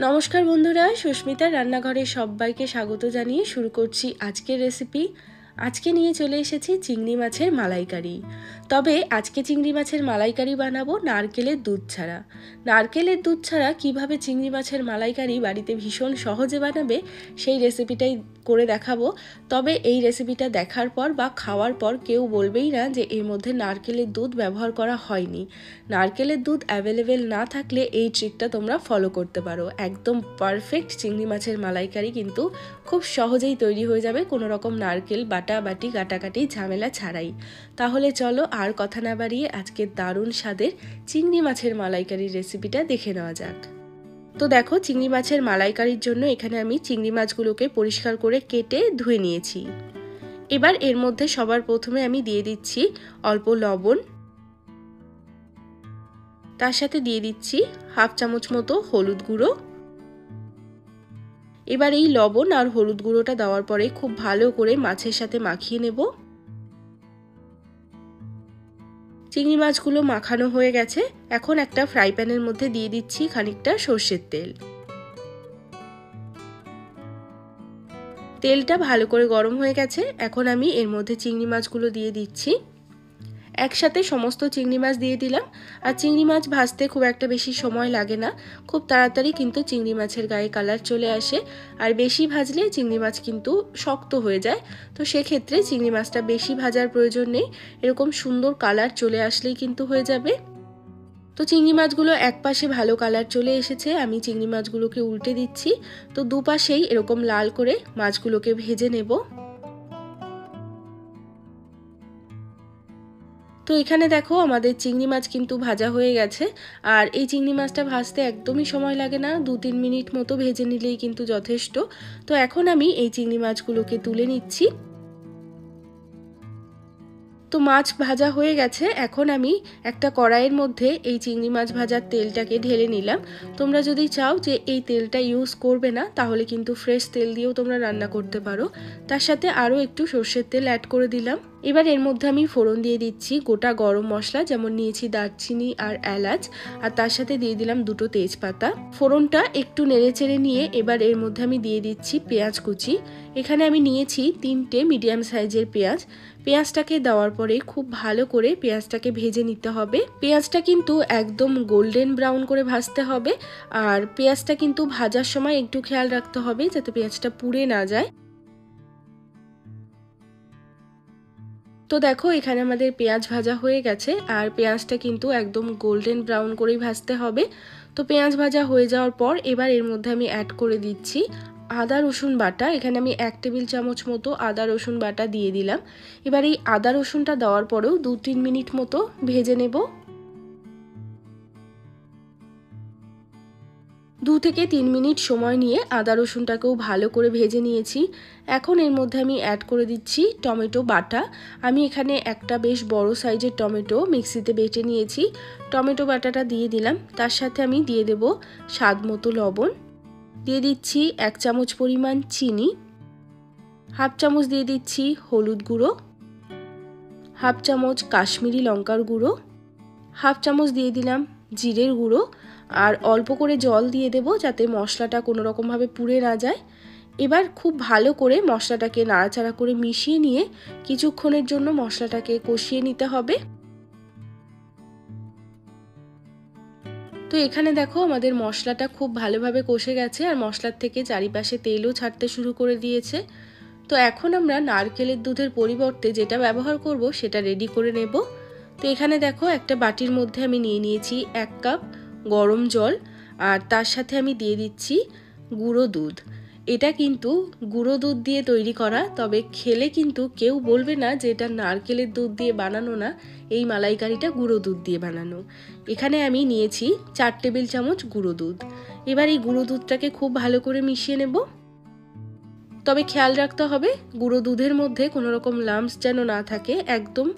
নমস্কার বন্ধুরা, সুস্মিতার রান্নাঘরে সবাইকে স্বাগত জানিয়ে শুরু করছি আজকের রেসিপি। আজকে নিয়ে চলে এসেছি চিংড়ি মাছের মালাইকারি। তবে আজকে চিংড়ি মাছের মালাইকারি বানাবো নারকেলের দুধ ছাড়া। নারকেলের দুধ ছাড়া কীভাবে চিংড়ি মাছের মালাইকারি বাড়িতে ভীষণ সহজে বানাবে সেই রেসিপিটাই করে দেখাবো। তবে এই রেসিপিটা দেখার পর বা খাওয়ার পর কেউ বলবেই না যে এর মধ্যে নারকেলের দুধ ব্যবহার করা হয়নি। নারকেলের দুধ অ্যাভেলেবেল না থাকলে এই ট্রিকটা তোমরা ফলো করতে পারো। একদম পারফেক্ট চিংড়ি মাছের মালাইকারি কিন্তু খুব সহজেই তৈরি হয়ে যাবে, কোনো রকম নারকেল বাটাবাটি কাটাকাটি ঝামেলা ছাড়াই। তাহলে চলো আর কথা না বাড়িয়ে আজকের দারুণ স্বাদের চিংড়ি মাছের মালাইকারির রেসিপিটা দেখে নেওয়া যাক। তো দেখো, চিংড়ি মাছের মালাইকারির জন্য এখানে আমি চিংড়ি মাছগুলোকে পরিষ্কার করে কেটে ধুয়ে নিয়েছি। এবার এর মধ্যে সবার প্রথমে আমি দিয়ে দিচ্ছি অল্প লবণ, তার সাথে দিয়ে দিচ্ছি হাফ চামচ মতো হলুদ গুঁড়ো। এবার এই লবণ আর হলুদ গুঁড়োটা দেওয়ার পরে খুব ভালো করে মাছের সাথে মাখিয়ে নেব। চিংড়ি মাছগুলো মাখানো হয়ে গেছে। এখন একটা ফ্রাই প্যানের মধ্যে দিয়ে দিচ্ছি খানিকটা সর্ষের তেল। তেলটা ভালো করে গরম হয়ে গেছে। এখন আমি এর মধ্যে চিংড়ি মাছগুলো দিয়ে দিচ্ছি। একসাথে সমস্ত চিংড়ি মাছ দিয়ে দিলাম। আর চিংড়ি মাছ ভাজতে খুব একটা বেশি সময় লাগে না, খুব তাড়াতাড়ি কিন্তু চিংড়ি মাছের গায়ে কালার চলে আসে। আর বেশি ভাজলে চিংড়ি মাছ কিন্তু শক্ত হয়ে যায়, তো সেক্ষেত্রে চিংড়ি মাছটা বেশি ভাজার প্রয়োজন নেই। এরকম সুন্দর কালার চলে আসলেই কিন্তু হয়ে যাবে। তো চিংড়ি মাছগুলো এক পাশে ভালো কালার চলে এসেছে, আমি চিংড়ি মাছগুলোকে উল্টে দিচ্ছি। তো দুপাশেই এরকম লাল করে মাছগুলোকে ভেজে নেব। তো এখানে দেখো আমাদের চিংড়ি মাছ কিন্তু ভাজা হয়ে গেছে। আর এই চিংড়ি মাছটা ভাজতে একদমই সময় লাগে না, 2-3 মিনিট মতো ভেজে নিলেই কিন্তু যথেষ্ট। তো এখন আমি এই চিংড়ি মাছগুলোকে তুলে নিচ্ছি। তো মাছ ভাজা হয়ে গেছে। এখন আমি একটা কড়াইয়ের মধ্যে এই চিংড়ি মাছ ভাজার তেলটাকে ঢেলে নিলাম। তোমরা যদি চাও যে এই তেলটা ইউজ করবে না, তাহলে কিন্তু ফ্রেশ তেল দিয়েও তোমরা রান্না করতে পারো। তার সাথে আরও একটু সর্ষের তেল অ্যাড করে দিলাম। এবার এর মধ্যে আমি ফোড়ন দিয়ে দিচ্ছি গোটা গরম মশলা, যেমন নিয়েছি দারচিনি আর এলাচ, আর তার সাথে দিয়ে দিলাম 2টো তেজপাতা। ফোড়নটা একটু নেড়েচেড়ে নিয়ে এবার এর মধ্যে আমি দিয়ে দিচ্ছি পেঁয়াজ কুচি। এখানে আমি নিয়েছি 3টে মিডিয়াম সাইজের পেঁয়াজ। পেঁয়াজটাকে দেওয়ার পরে খুব ভালো করে পেঁয়াজটাকে ভেজে নিতে হবে। পেঁয়াজটা কিন্তু একদম গোল্ডেন ব্রাউন করে ভাজতে হবে। আর পেঁয়াজটা কিন্তু ভাজার সময় একটু খেয়াল রাখতে হবে যাতে পেঁয়াজটা পুড়ে না যায়। তো দেখো, এখানে আমাদের পেঁয়াজ ভাজা হয়ে গেছে। আর পেঁয়াজটা কিন্তু একদম গোল্ডেন ব্রাউন করেই ভাজতে হবে। তো পেঁয়াজ ভাজা হয়ে যাওয়ার পর এবার এর মধ্যে আমি অ্যাড করে দিচ্ছি আদা রসুন বাটা। এখানে আমি 1 টেবিল চামচ মতো আদা রসুন বাটা দিয়ে দিলাম। এবার এই আদা রসুনটা দেওয়ার পরেও 2-3 মিনিট মতো ভেজে নেব। 2 থেকে 3 মিনিট সময় নিয়ে আদা রসুনটাকেও ভালো করে ভেজে নিয়েছি। এখন এর মধ্যে আমি অ্যাড করে দিচ্ছি টমেটো বাটা। আমি এখানে একটা বেশ বড় সাইজের টমেটো মিক্সিতে বেটে নিয়েছি। টমেটো বাটাটা দিয়ে দিলাম। তার সাথে আমি দিয়ে দেব স্বাদ মতো লবণ, দিয়ে দিচ্ছি 1 চামচ পরিমাণ চিনি, হাফ চামচ দিয়ে দিচ্ছি হলুদ গুঁড়ো, হাফ চামচ কাশ্মীরি লঙ্কার গুঁড়ো, হাফ চামচ দিয়ে দিলাম জিরের গুঁড়ো। আর অল্প করে জল দিয়ে দেব যাতে মশলাটা কোনো রকমভাবে পুড়ে না যায়। এবার খুব ভালো করে মশলাটাকে নাড়াচাড়া করে মিশিয়ে নিয়ে কিছুক্ষণের জন্য মশলাটাকে কষিয়ে নিতে হবে। তো এখানে দেখো আমাদের মশলাটা খুব ভালোভাবে কষে গেছে আর মশলার থেকে চারিপাশে তেলও ছাড়তে শুরু করে দিয়েছে। তো এখন আমরা নারকেলের দুধের পরিবর্তে যেটা ব্যবহার করব সেটা রেডি করে নেব। তো এখানে দেখো একটা বাটির মধ্যে আমি নিয়ে নিয়েছি 1 কাপ গরম জল, আর তার সাথে আমি দিয়ে দিচ্ছি গুঁড়ো দুধ। এটা কিন্তু গুঁড়ো দুধ দিয়ে তৈরি করা, তবে খেলে কিন্তু কেউ বলবে না যে এটা নারকেলের দুধ দিয়ে বানানো না, এই মালাইকারিটা গুঁড়ো দুধ দিয়ে বানানো। এখানে আমি নিয়েছি 4 টেবিল চামচ গুঁড়ো দুধ। এবার এই গুঁড়ো দুধটাকে খুব ভালো করে মিশিয়ে নেব। তবে খেয়াল রাখতে হবে গুঁড়ো দুধের মধ্যে কোনো রকম লাম্পস যেন না থাকে। একদম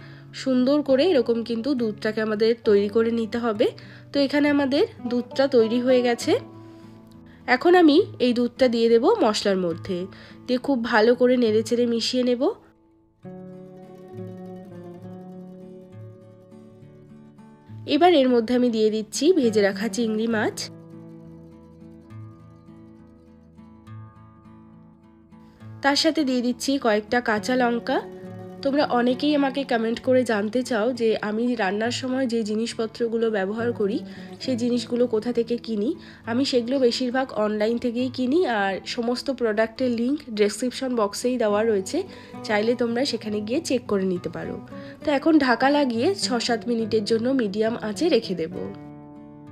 সুন্দর করে এরকম কিন্তু দুধটাকে আমাদের তৈরি করে নিতে হবে। তো এখানে আমাদের দুধটা তৈরি হয়ে গেছে। এখন আমি এই দুধটা দিয়ে দেব মশলার মধ্যে, দিয়ে খুব ভালো করে নেড়েচেড়ে মিশিয়ে নেব। এবার এর মধ্যে আমি দিয়ে দিচ্ছি ভেজে রাখা চিংড়ি মাছ। তার সাথে দিয়ে দিচ্ছি কয়েকটা কাঁচা লঙ্কা। তোমরা অনেকেই আমাকে কমেন্ট করে জানতে চাও যে আমি রান্নার সময় যে জিনিসপত্রগুলো ব্যবহার করি সেই জিনিসগুলো কোথা থেকে কিনি। আমি সেগুলো বেশিরভাগ অনলাইন থেকেই কিনি, আর সমস্ত প্রোডাক্টের লিঙ্ক ডেসক্রিপশন বক্সেই দেওয়া রয়েছে, চাইলে তোমরা সেখানে গিয়ে চেক করে নিতে পারো। তো এখন ঢাকা লাগিয়ে 6-7 মিনিটের জন্য মিডিয়াম আঁচে রেখে দেব।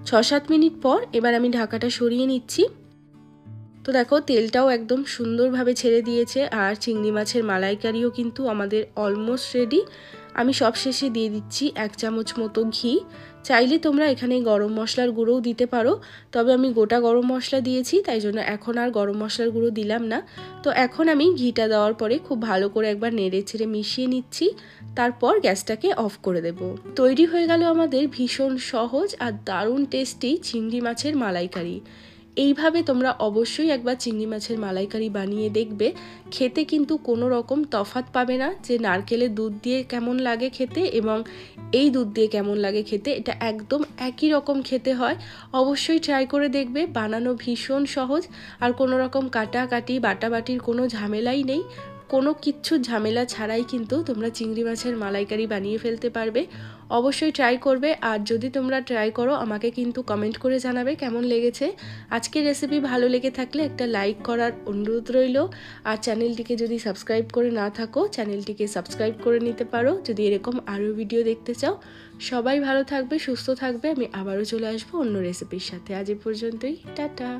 6-7 মিনিট পর এবার আমি ঢাকাটা সরিয়ে নিচ্ছি। তো দেখো তেলটাও একদম সুন্দরভাবে ছেড়ে দিয়েছে, আর চিংড়ি মাছের মালাইকারিও কিন্তু আমাদের অলমোস্ট রেডি। আমি সব শেষে দিয়ে দিচ্ছি 1 চামচ মতো ঘি। চাইলে তোমরা এখানে গরম মশলার গুঁড়োও দিতে পারো, তবে আমি গোটা গরম মশলা দিয়েছি, তাই জন্য এখন আর গরম মশলার গুঁড়ো দিলাম না। তো এখন আমি ঘিটা দেওয়ার পরে খুব ভালো করে একবার নেড়ে ছেড়ে মিশিয়ে নিচ্ছি, তারপর গ্যাসটাকে অফ করে দেব। তৈরি হয়ে গেল আমাদের ভীষণ সহজ আর দারুণ টেস্টি চিংড়ি মাছের মালাইকারি। এইভাবে তোমরা অবশ্যই একবার চিংড়ি মাছের মালাইকারি বানিয়ে দেখবে, খেতে কিন্তু কোনো রকম তফাৎ পাবে না। যে নারকেলের দুধ দিয়ে কেমন লাগে খেতে এবং এই দুধ দিয়ে কেমন লাগে খেতে, এটা একদম একই রকম খেতে হয়। অবশ্যই ট্রাই করে দেখবে, বানানো ভীষণ সহজ, আর কোনো রকম কাটাকাটি বাটাবাটির কোনো ঝামেলাই নেই। কোনো কিচ্ছু ঝামেলা ছাড়াই কিন্তু তোমরা চিংড়ি মাছের মালাইকারি বানিয়ে ফেলতে পারবে। অবশ্যই ট্রাই করবে, আর যদি তোমরা ট্রাই করো আমাকে কিন্তু কমেন্ট করে জানাবে কেমন লেগেছে। আজকের রেসিপি ভালো লেগে থাকলে একটা লাইক করার অনুরোধ রইল, আর চ্যানেলটিকে যদি সাবস্ক্রাইব করে না থাকো চ্যানেলটিকে সাবস্ক্রাইব করে নিতে পারো যদি এরকম আরও ভিডিও দেখতে চাও। সবাই ভালো থাকবে, সুস্থ থাকবে। আমি আবারও চলে আসবো অন্য রেসিপির সাথে। আজ এ পর্যন্তই, টাটা।